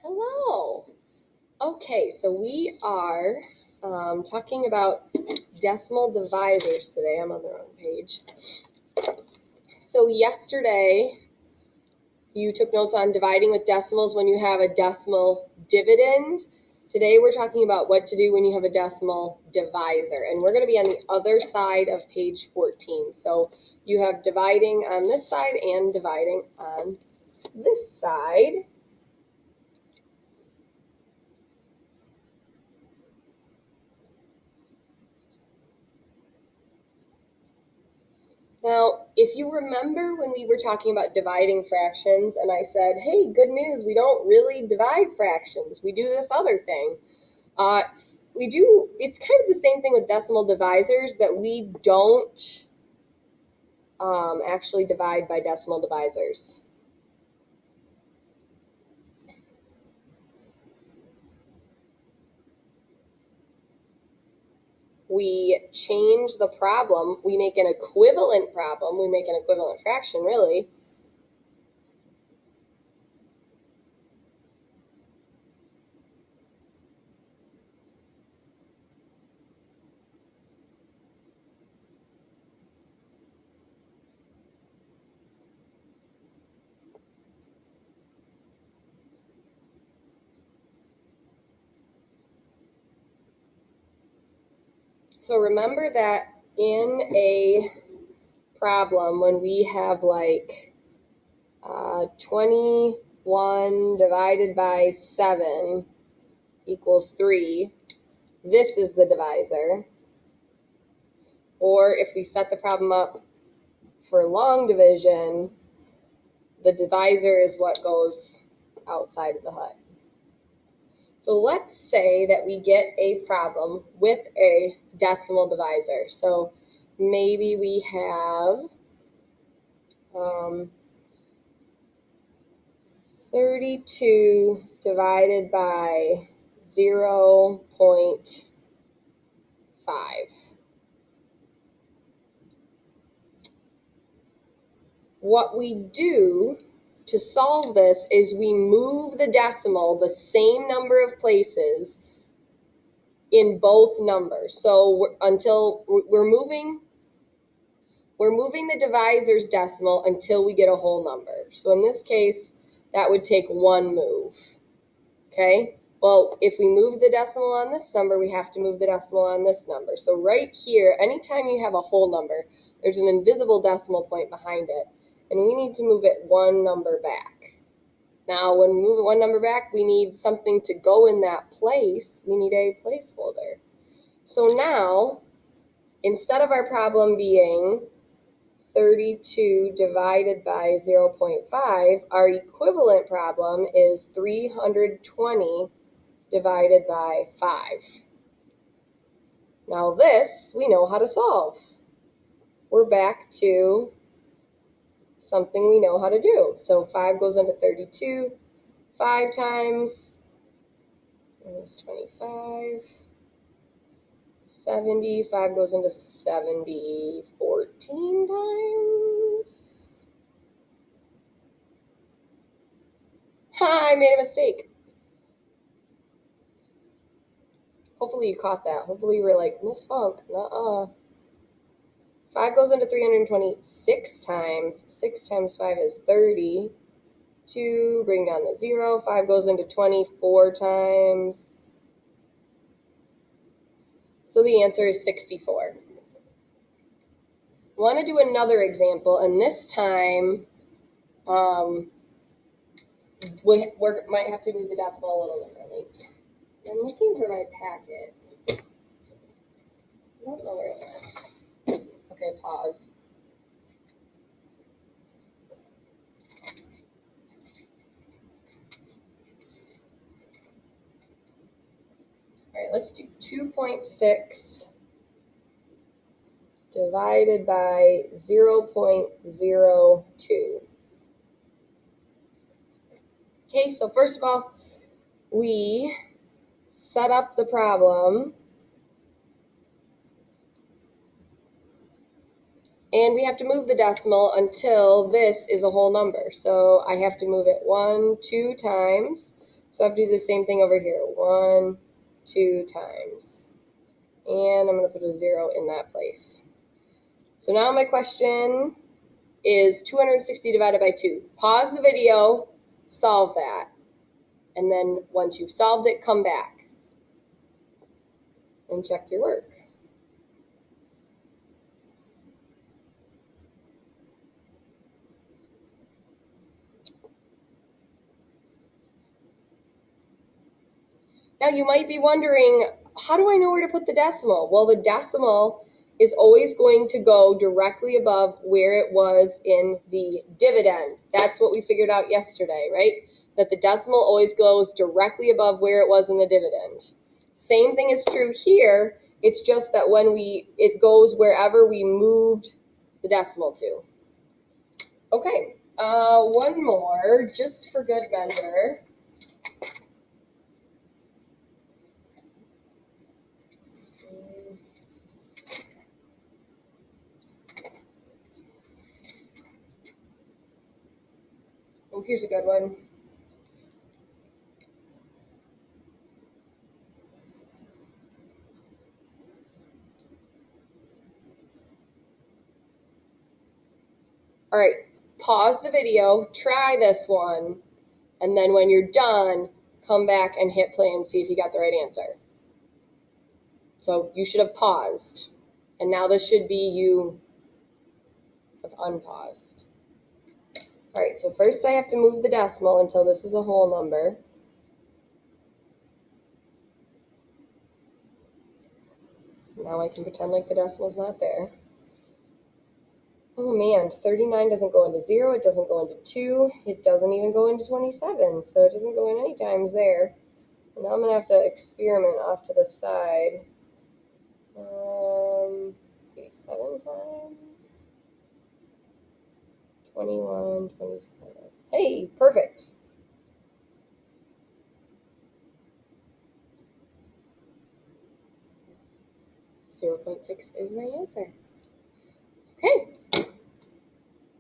Hello. Okay, so we are talking about decimal divisors today. I'm on the wrong page. So yesterday, you took notes on dividing with decimals when you have a decimal dividend. Today, we're talking about what to do when you have a decimal divisor. And we're going to be on the other side of page 14. So you have dividing on this side and dividing on this side. Now, if you remember when we were talking about dividing fractions and I said, hey, good news, we don't really divide fractions. We do this other thing. It's kind of the same thing with decimal divisors that we don't actually divide by decimal divisors. We change the problem. We make an equivalent problem. We make an equivalent fraction, really. So remember that in a problem, when we have like 21 divided by 7 equals 3, this is the divisor. Or if we set the problem up for long division, the divisor is what goes outside of the hut. So let's say that we get a problem with a decimal divisor. So maybe we have 32 divided by 0.5. What we do to solve this is we move the decimal the same number of places in both numbers. So until we're moving the divisor's decimal until we get a whole number. So in this case, that would take one move. Okay? Well, if we move the decimal on this number, we have to move the decimal on this number. So right here, anytime you have a whole number, there's an invisible decimal point behind it. And we need to move it one number back. Now, when we move it one number back, we need something to go in that place. We need a placeholder. So now, instead of our problem being 32 divided by 0.5, our equivalent problem is 320 divided by 5. Now this, we know how to solve. We're back to something we know how to do. So 5 goes into 32, 5 times is 25, 70, 5 goes into 70, 14 times. Ha, I made a mistake. Hopefully you caught that. Hopefully you were like, Miss Funk, nuh-uh. 5 goes into 326 times. 6 times 5 is 30. 2, bring down the 0. 5 goes into 24 times. So the answer is 64. I want to do another example, and this time we might have to move the decimal a little differently. I'm looking for my packet. I don't know where it went. Okay, pause. All right, let's do 2.6 divided by 0.02. Okay, so first of all, we set up the problem and we have to move the decimal until this is a whole number. So I have to move it 2 times. So I have to do the same thing over here. 1, 2 times. And I'm going to put a 0 in that place. So now my question is 260 divided by 2. Pause the video, solve that. And then once you've solved it, come back and check your work. Now you might be wondering, how do I know where to put the decimal? Well, the decimal is always going to go directly above where it was in the dividend. That's what we figured out yesterday, right? That the decimal always goes directly above where it was in the dividend. Same thing is true here. It's just that when it goes wherever we moved the decimal to. Okay, one more, just for good measure. Oh, here's a good one. All right, pause the video, try this one, and then when you're done, come back and hit play and see if you got the right answer. So you should have paused, and now this should be you have unpaused. All right, so first I have to move the decimal until this is a whole number. Now I can pretend like the decimal's not there. Oh man, 39 doesn't go into 0, it doesn't go into 2, it doesn't even go into 27, so it doesn't go in any times there. And now I'm going to have to experiment off to the side. 87 times. 21, 27. Hey, perfect. 0.6 is my answer.